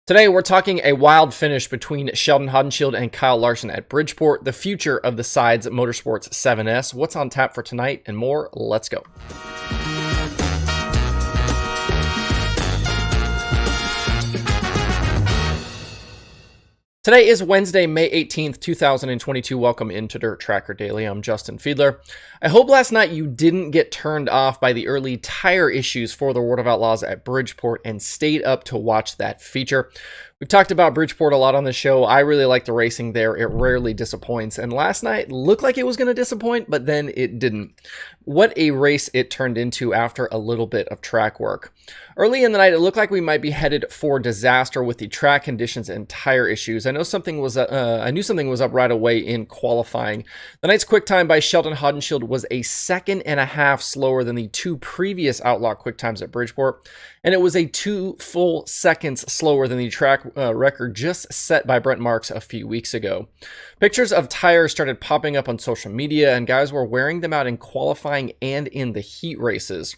Today, we're talking a wild finish between Sheldon Haudenschild and Kyle Larson at Bridgeport, the future of the Sides Motorsports 7S, what's on tap for tonight, and more. Let's go. Today is Wednesday, May 18th, 2022. Welcome into Dirt Tracker Daily. I'm Justin Fiedler. I hope last night you didn't get turned off by the early tire issues for the World of Outlaws at Bridgeport and stayed up to watch that feature. We've talked about Bridgeport a lot on the show. I really like the racing there. It rarely disappoints. And last night looked like it was going to disappoint, but then it didn't. What a race it turned into after a little bit of track work. Early in the night, it looked like we might be headed for disaster with the track conditions and tire issues. I knew something was up right away in qualifying. The night's quick time by Sheldon Haudenschild was a second and a half slower than the two previous Outlaw quick times at Bridgeport, and it was a 2 full seconds slower than the track record just set by Brent Marks a few weeks ago. Pictures of tires started popping up on social media, and guys were wearing them out in qualifying and in the heat races.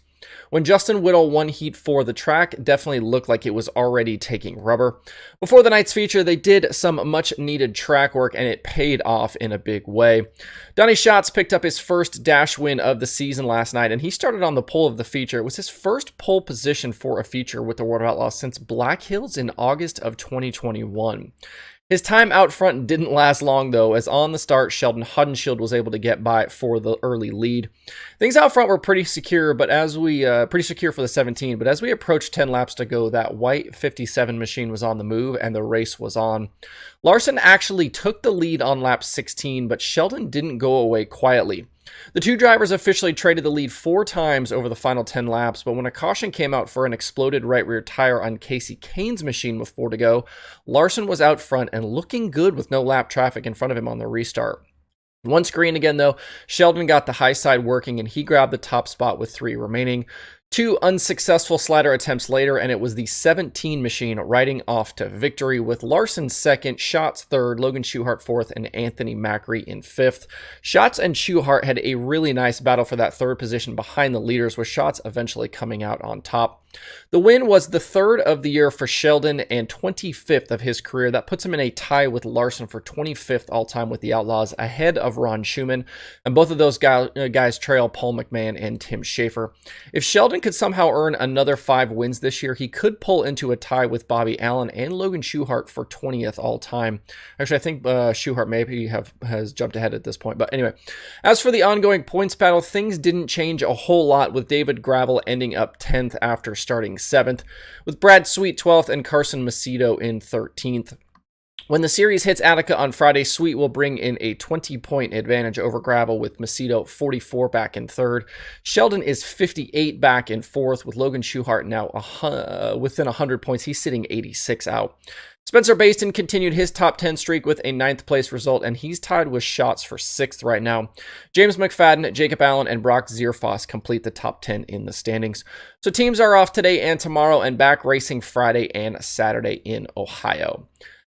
When Justin Whittle won Heat 4, the track definitely looked like it was already taking rubber. Before the night's feature, they did some much-needed track work, and it paid off in a big way. Donnie Schatz picked up his first dash win of the season last night, and he started on the pole of the feature. It was his first pole position for a feature with the World of Outlaws since Black Hills in August of 2021. His time out front didn't last long, though, as on the start, Sheldon Haudenschild was able to get by for the early lead. Things out front were pretty secure, for the 17, but as we approached 10 laps to go, that white 57 machine was on the move, and the race was on. Larson actually took the lead on lap 16, but Sheldon didn't go away quietly. The two drivers officially traded the lead 4 times over the final 10 laps, but when a caution came out for an exploded right rear tire on Casey Kane's machine with 4 to go, Larson was out front and looking good with no lap traffic in front of him on the restart. Once green again, though, Sheldon got the high side working and he grabbed the top spot with 3 remaining. 2 unsuccessful slider attempts later, and it was the 17 machine riding off to victory with Larson second, Schatz third, Logan Schuchart fourth, and Anthony Macri in fifth. Schatz and Schuchart had a really nice battle for that third position behind the leaders, with Schatz eventually coming out on top. The win was the 3rd of the year for Sheldon and 25th of his career. That puts him in a tie with Larson for 25th all-time with the Outlaws, ahead of Ron Schumann, and both of those guys trail Paul McMahon and Tim Schaefer. If Sheldon could somehow earn another 5 wins this year, he could pull into a tie with Bobby Allen and Logan Schuchart for 20th all-time. Actually, I think Schuchart maybe has jumped ahead at this point, but anyway. As for the ongoing points battle, things didn't change a whole lot, with David Gravel ending up 10th after starting 7th, with Brad Sweet 12th and Carson Macedo in 13th. When the series hits Attica on Friday, Sweet will bring in a 20-point advantage over Gravel, with Macedo 44 back in 3rd. Sheldon is 58 back in 4th, with Logan Schuchart now within 100 points. He's sitting 86 out. Spencer Bayston continued his top 10 streak with a 9th place result, and he's tied with Schatz for 6th right now. James McFadden, Jacob Allen, and Brock Zierfoss complete the top 10 in the standings. So teams are off today and tomorrow, and back racing Friday and Saturday in Ohio.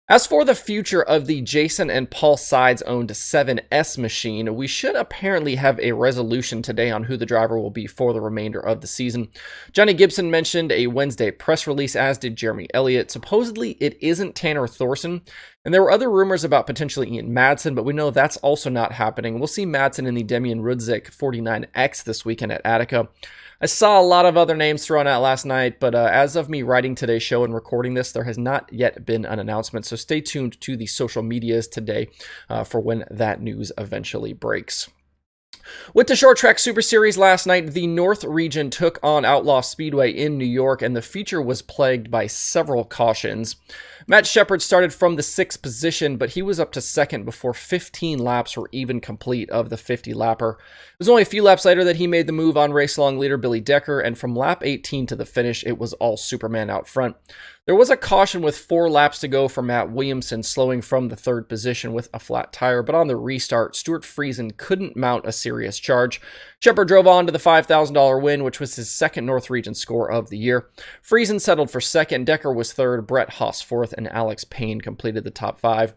As for the future of the Jason and Paul Sides-owned 7S machine, we should apparently have a resolution today on who the driver will be for the remainder of the season. Johnny Gibson mentioned a Wednesday press release, as did Jeremy Elliott. Supposedly, it isn't Tanner Thorson, and there were other rumors about potentially Ian Madsen, but we know that's also not happening. We'll see Madsen in the Demian Rudzik 49X this weekend at Attica. I saw a lot of other names thrown out last night, but as of me writing today's show and recording this, there has not yet been an announcement, so stay tuned to the social medias today for when that news eventually breaks. With the Short Track Super Series last night, the North region took on Outlaw Speedway in New York, and the feature was plagued by several cautions. Matt Shepard started from the 6th position, but he was up to 2nd before 15 laps were even complete of the 50-lapper. It was only a few laps later that he made the move on race-long leader Billy Decker, and from lap 18 to the finish, it was all Superman out front. There was a caution with 4 laps to go for Matt Williamson, slowing from the 3rd position with a flat tire, but on the restart, Stuart Friesen couldn't mount a serious charge. Shepard drove on to the $5,000 win, which was his 2nd North Region score of the year. Friesen settled for 2nd, Decker was 3rd, Brett Haas 4th, and Alex Payne completed the top 5.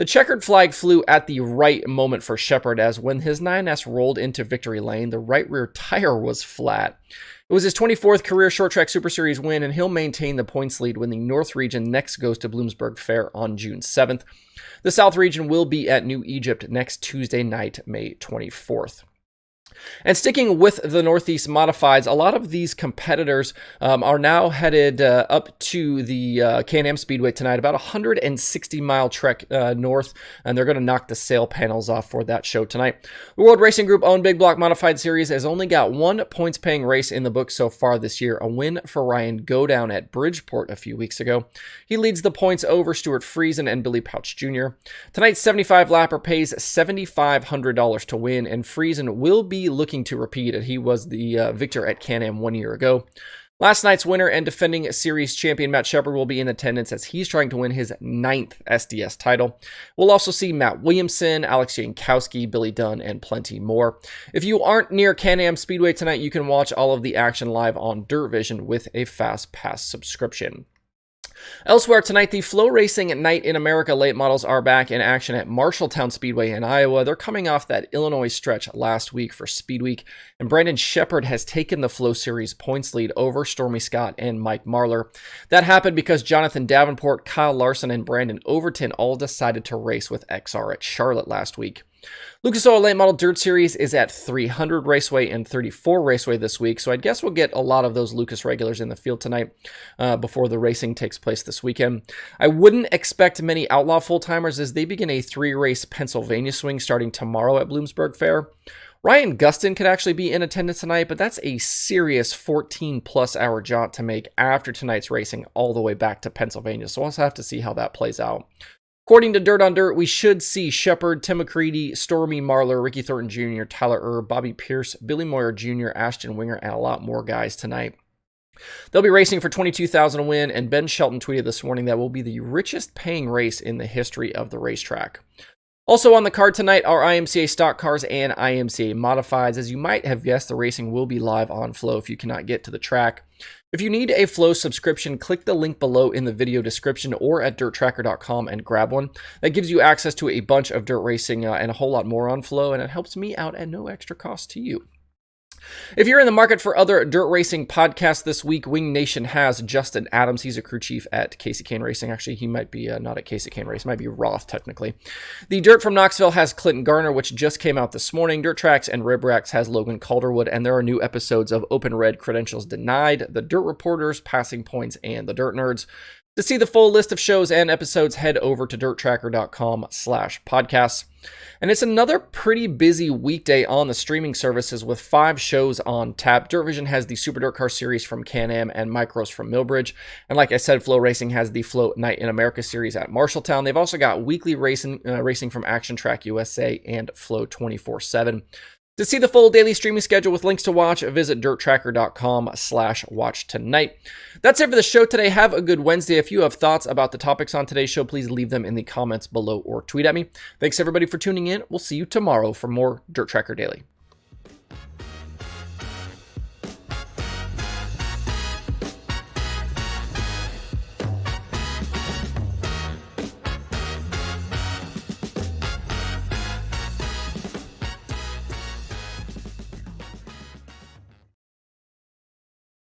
The checkered flag flew at the right moment for Shepard, as when his 9S rolled into victory lane, the right rear tire was flat. It was his 24th career Short Track Super Series win, and he'll maintain the points lead when the North region next goes to Bloomsburg Fair on June 7th. The South region will be at New Egypt next Tuesday night, May 24th. And sticking with the Northeast Modifieds, a lot of these competitors are now headed up to the Can-Am Speedway tonight, about a 160-mile trek north, and they're going to knock the sail panels off for that show tonight. The World Racing Group owned Big Block Modified Series has only got one points-paying race in the book so far this year, a win for Ryan Godown at Bridgeport a few weeks ago. He leads the points over Stuart Friesen and Billy Pouch Jr. Tonight's 75-lapper pays $7,500 to win, and Friesen will be looking to repeat it. He was the victor at Can-Am 1 year ago. Last night's winner and defending series champion Matt Shepard will be in attendance as he's trying to win his 9th SDS title. We'll also see Matt Williamson, Alex Jankowski, Billy Dunn, and plenty more. If you aren't near Can-Am Speedway tonight, you can watch all of the action live on Dirt Vision with a Fast Pass subscription. Elsewhere tonight, the Flow Racing Night in America late models are back in action at Marshalltown Speedway in Iowa. They're coming off that Illinois stretch last week for Speed Week, and Brandon Shepard has taken the Flow Series points lead over Stormy Scott and Mike Marlar. That happened because Jonathan Davenport, Kyle Larson, and Brandon Overton all decided to race with XR at Charlotte last week. Lucas Oil Late Model Dirt Series is at 300 Raceway and 34 Raceway this week, so I guess we'll get a lot of those Lucas regulars in the field tonight before the racing takes place this weekend. I wouldn't expect many Outlaw full-timers as they begin a 3-race Pennsylvania swing starting tomorrow at Bloomsburg Fair. Ryan Gustin could actually be in attendance tonight, but that's a serious 14-plus hour jaunt to make after tonight's racing all the way back to Pennsylvania, so we'll also have to see how that plays out. According to Dirt on Dirt, we should see Shepard, Tim McCready, Stormy Marlar, Ricky Thornton Jr., Tyler Erb, Bobby Pierce, Billy Moyer Jr., Ashton Winger, and a lot more guys tonight. They'll be racing for $22,000 a win, and Ben Shelton tweeted this morning that will be the richest paying race in the history of the racetrack. Also on the card tonight are IMCA stock cars and IMCA modifieds. As you might have guessed, the racing will be live on Flow if you cannot get to the track. If you need a Flow subscription, click the link below in the video description or at dirttracker.com and grab one. That gives you access to a bunch of dirt racing and a whole lot more on Flow, and it helps me out at no extra cost to you. If you're in the market for other dirt racing podcasts this week, Wing Nation has Justin Adams. He's a crew chief at Casey Kane Racing. Actually, he might be not at Casey Kane Racing. Might be Roth, technically. The Dirt from Knoxville has Clinton Garner, which just came out this morning. Dirt Tracks and Rib Racks has Logan Calderwood, and there are new episodes of Open Red Credentials Denied, The Dirt Reporters, Passing Points, and The Dirt Nerds. To see the full list of shows and episodes, head over to dirttracker.com/podcasts. And it's another pretty busy weekday on the streaming services with 5 shows on tap. Dirt Vision has the Super Dirt Car Series from Can-Am and Micros from Millbridge. And like I said, Flow Racing has the Flow Night in America series at Marshalltown. They've also got weekly racing from Action Track USA and Flow 24/7. To see the full daily streaming schedule with links to watch, visit dirttracker.com/watch tonight. That's it for the show today. Have a good Wednesday. If you have thoughts about the topics on today's show, please leave them in the comments below or tweet at me. Thanks everybody for tuning in. We'll see you tomorrow for more Dirt Tracker Daily.